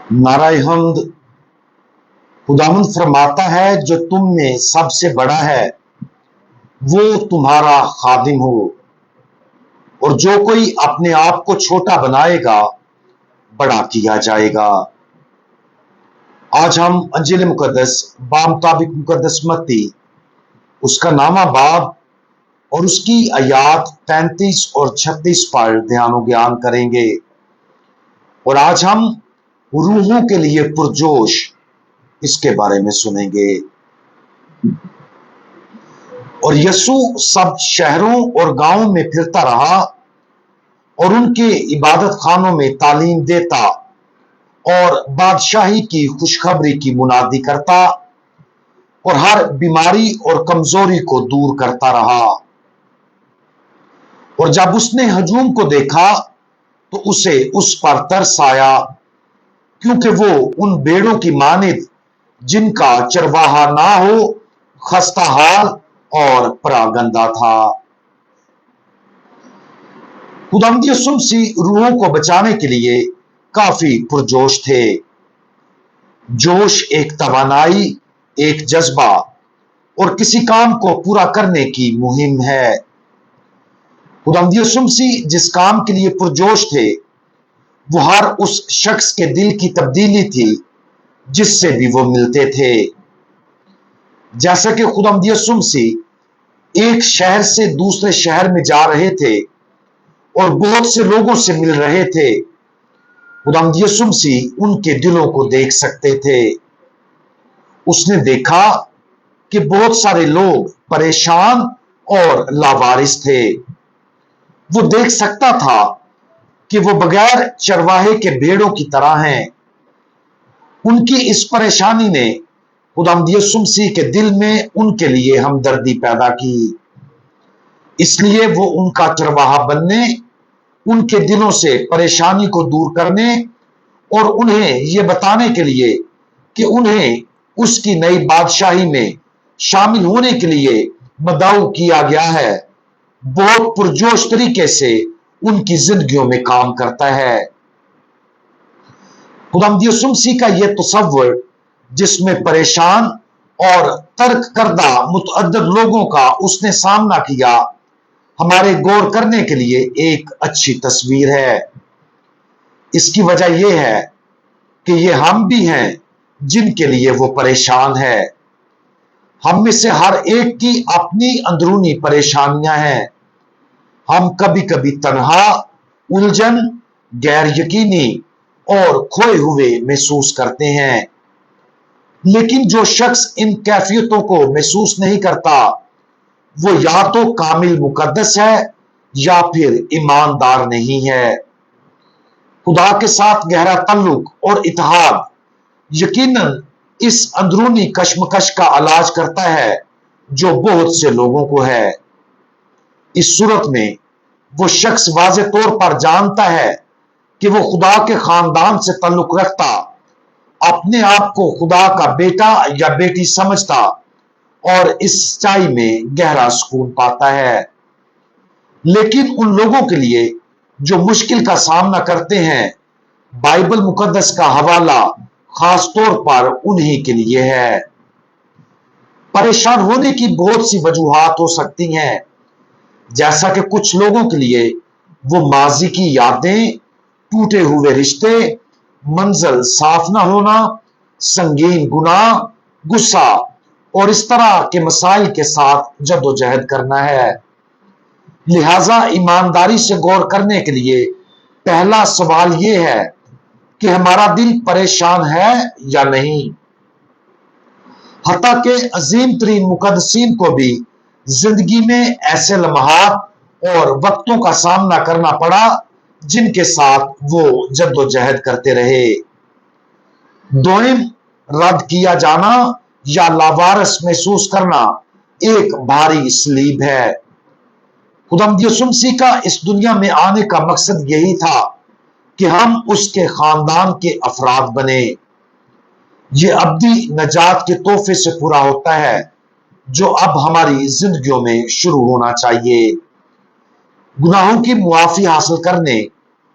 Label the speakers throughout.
Speaker 1: नाराय हमद। खुदावंद फरमाता है जो तुम में सबसे बड़ा है वो तुम्हारा खादिम हो, और जो कोई अपने आप को छोटा बनाएगा बड़ा किया जाएगा। आज हम अंजील मुकद्दस बामुताबिक मुकद्दस मत्ती उसका नामा बाब और उसकी आयात 35 और 36 पर ध्यान ज्ञान करेंगे। और आज हम रूहों के लिए पुरजोश इसके बारे में सुनेंगे। और यसु सब शहरों और गांवों में फिरता रहा और उनके इबादत खानों में तालीम देता और बादशाही की खुशखबरी की मुनादी करता और हर बीमारी और कमजोरी को दूर करता रहा। और जब उसने हजूम को देखा तो उसे उस पर तरस आया, क्योंकि वो उन भेड़ों की मानिद जिनका चरवाहा ना हो, खस्ता हाल और परागंदा था। खुदावंद यीशु मसीह रूहों को बचाने के लिए काफी पुरजोश थे। जोश एक तवानाई, एक जज्बा और किसी काम को पूरा करने की मुहिम है। खुदावंद यीशु मसीह जिस काम के लिए पुरजोश थे वो हर उस शख्स के दिल की तब्दीली थी जिससे भी वो मिलते थे। जैसा कि खुदावंद यीशु मसीह एक शहर से दूसरे शहर में जा रहे थे और बहुत से लोगों से मिल रहे थे, खुदावंद यीशु मसीह उनके दिलों को देख सकते थे। उसने देखा कि बहुत सारे लोग परेशान और लावारिस थे। वो देख सकता था कि वो बगैर चरवाहे के भेड़ों की तरह हैं। उनकी इस परेशानी ने खुदावंद यीशु मसीह के दिल में उनके लिए हमदर्दी पैदा की। इसलिए वो उनका चरवाहा बनने, उनके दिलों से परेशानी को दूर करने और उन्हें ये बताने के लिए कि उन्हें उसकी नई बादशाही में शामिल होने के लिए मदऊ किया गया है, बहुत पुरजोश तरीके से उनकी जिंदगियों में काम करता है। खुदावंद यीशु मसीह का यह तसव्वुर जिसमें परेशान और तर्क करदा मुतअद्दिद लोगों का उसने सामना किया, हमारे गौर करने के लिए एक अच्छी तस्वीर है। इसकी वजह यह है कि ये हम भी हैं जिनके लिए वो परेशान है। हम में से हर एक की अपनी अंदरूनी परेशानियां हैं। हम कभी कभी तन्हा, उलझन, गैर यकीनी और खोए हुए महसूस करते हैं। लेकिन जो शख्स इन कैफियतों को महसूस नहीं करता वो या तो कामिल मुकद्दस है या फिर ईमानदार नहीं है। खुदा के साथ गहरा ताल्लुक और इत्तेहाद यकीनन इस अंदरूनी कश्मकश का इलाज करता है जो बहुत से लोगों को है। इस सूरत में वो शख्स वाज़े तौर पर जानता है कि वो खुदा के खानदान से ताल्लुक रखता, अपने आप को खुदा का बेटा या बेटी समझता और इस सच्चाई में गहरा सुकून पाता है। लेकिन उन लोगों के लिए जो मुश्किल का सामना करते हैं, बाइबल मुकद्दस का हवाला खास तौर पर उन्हीं के लिए है। परेशान होने की बहुत सी वजूहात हो सकती हैं, जैसा कि कुछ लोगों के लिए वो माजी की यादें, टूटे हुए रिश्ते, मंजिल साफ ना होना, संगीन गुनाह, गुस्सा और इस तरह के मसाइल के साथ जद्दोजहद करना है। लिहाजा ईमानदारी से गौर करने के लिए पहला सवाल यह है कि हमारा दिल परेशान है या नहीं। हत्ता के अजीम तरीन मुकद्दसीन को भी जिंदगी में ऐसे लम्हात और वक्तों का सामना करना पड़ा जिनके साथ वो जद्दोजहद करते रहे। दोयम, रद्द किया जाना या लावारिस महसूस करना एक भारी सलीब है। खुदावंद यीशु मसीह का इस दुनिया में आने का मकसद यही था कि हम उसके खानदान के अफराद बने। ये अब्दी नजात के तोहफे से पूरा होता है जो अब हमारी जिंदगियों में शुरू होना चाहिए। गुनाहों की मुआफी हासिल करने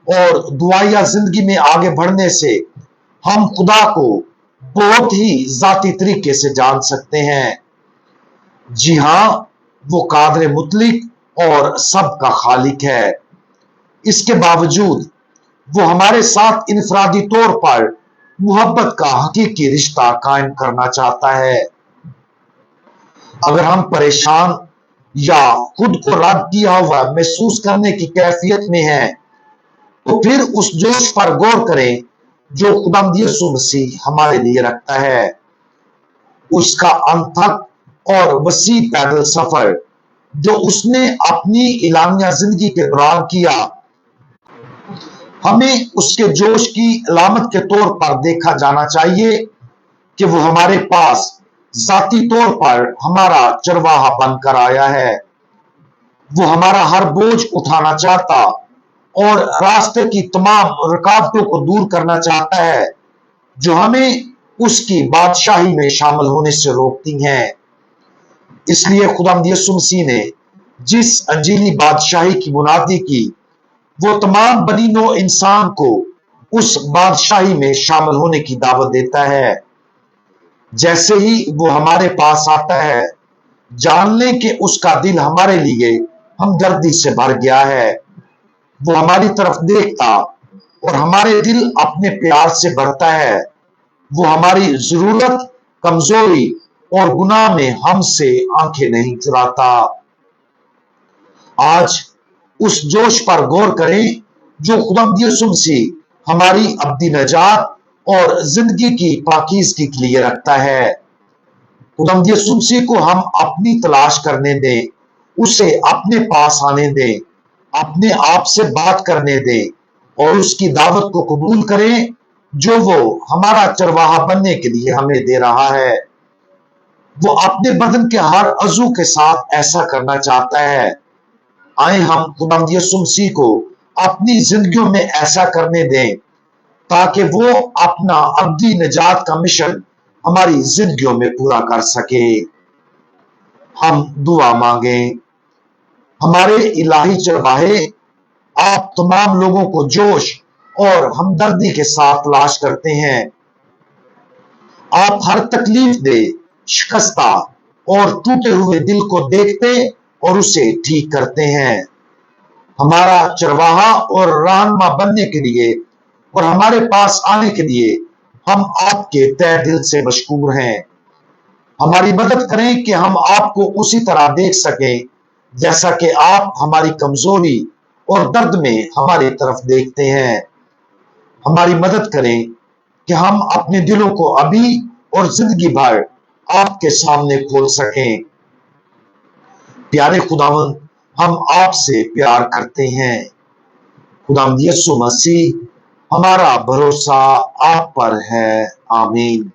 Speaker 1: और दुआया जिंदगी में आगे बढ़ने से हम खुदा को बहुत ही जाती तरीके से जान सकते हैं। जी हां, वो कादिर मुतलिक और सबका खालिक है। इसके बावजूद वो हमारे साथ इनफरादी तौर पर मोहब्बत का हकीकी रिश्ता कायम करना चाहता है। अगर हम परेशान या खुद को रद्द किया हुआ महसूस करने की कैफियत में हैं, तो फिर उस जोश पर गौर करें जो खुदावंद यीशु मसीह हमारे लिए रखता है। उसका अनथक और वसी पैदल सफर जो उसने अपनी इलामिया जिंदगी के दौरान किया, हमें उसके जोश की अलामत के तौर पर देखा जाना चाहिए कि वो हमारे पास जाती तौर पर हमारा चरवाहा बनकर आया है। वो हमारा हर बोझ उठाना चाहता और रास्ते की तमाम रुकावटों को दूर करना चाहता है जो हमें उसकी बादशाही में शामिल होने से रोकती हैं। इसलिए खुदावंद यीशु मसीह ने जिस अंजीली बादशाही की बुनियादी की, वो तमाम बनी नौ इंसान को उस बादशाही में शामिल होने की दावत देता है। जैसे ही वो हमारे पास आता है, जान लें कि उसका दिल हमारे लिए हमदर्दी से भर गया है। वो हमारी तरफ देखता और हमारे दिल अपने प्यार से भरता है। वो हमारी जरूरत, कमजोरी और गुनाह में हमसे आंखें नहीं चुराता। आज उस जोश पर गौर करें जो खुदावंद यीशु मसीह हमारी अब्दी नजात और जिंदगी की पाकीज़गी के लिए रखता है। खुदावंद यीशु मसीह को हम अपनी तलाश करने दें, उसे अपने पास आने दें, अपने आप से बात करने दें और उसकी दावत को कबूल करें जो वो हमारा चरवाहा बनने के लिए हमें दे रहा है। वो अपने बदन के हर अज़ू के साथ ऐसा करना चाहता है। आए हम खुदावंद यीशु मसीह को अपनी जिंदगियों में ऐसा करने दें ताकि वो अपना अब्दी निजात का मिशन हमारी जिंदगियों में पूरा कर सके। हम दुआ मांगें। हमारे इलाही चरवाहे, आप तमाम लोगों को जोश और हमदर्दी के साथ तलाश करते हैं। आप हर तकलीफ दे, शिकस्ता और टूटे हुए दिल को देखते और उसे ठीक करते हैं। हमारा चरवाहा और रहनुमा बनने के लिए और हमारे पास आने के लिए हम आपके तहे दिल से मशकूर हैं। हमारी मदद करें कि हम आपको उसी तरह देख सकें जैसा कि आप हमारी कमजोरी और दर्द में हमारी तरफ देखते हैं। हमारी मदद करें कि हम अपने दिलों को अभी और जिंदगी भर आपके सामने खोल सकें। प्यारे खुदावंद, हम आपसे प्यार करते हैं। खुदावंद यीशु मसीह, हमारा भरोसा आप पर है। आमीन।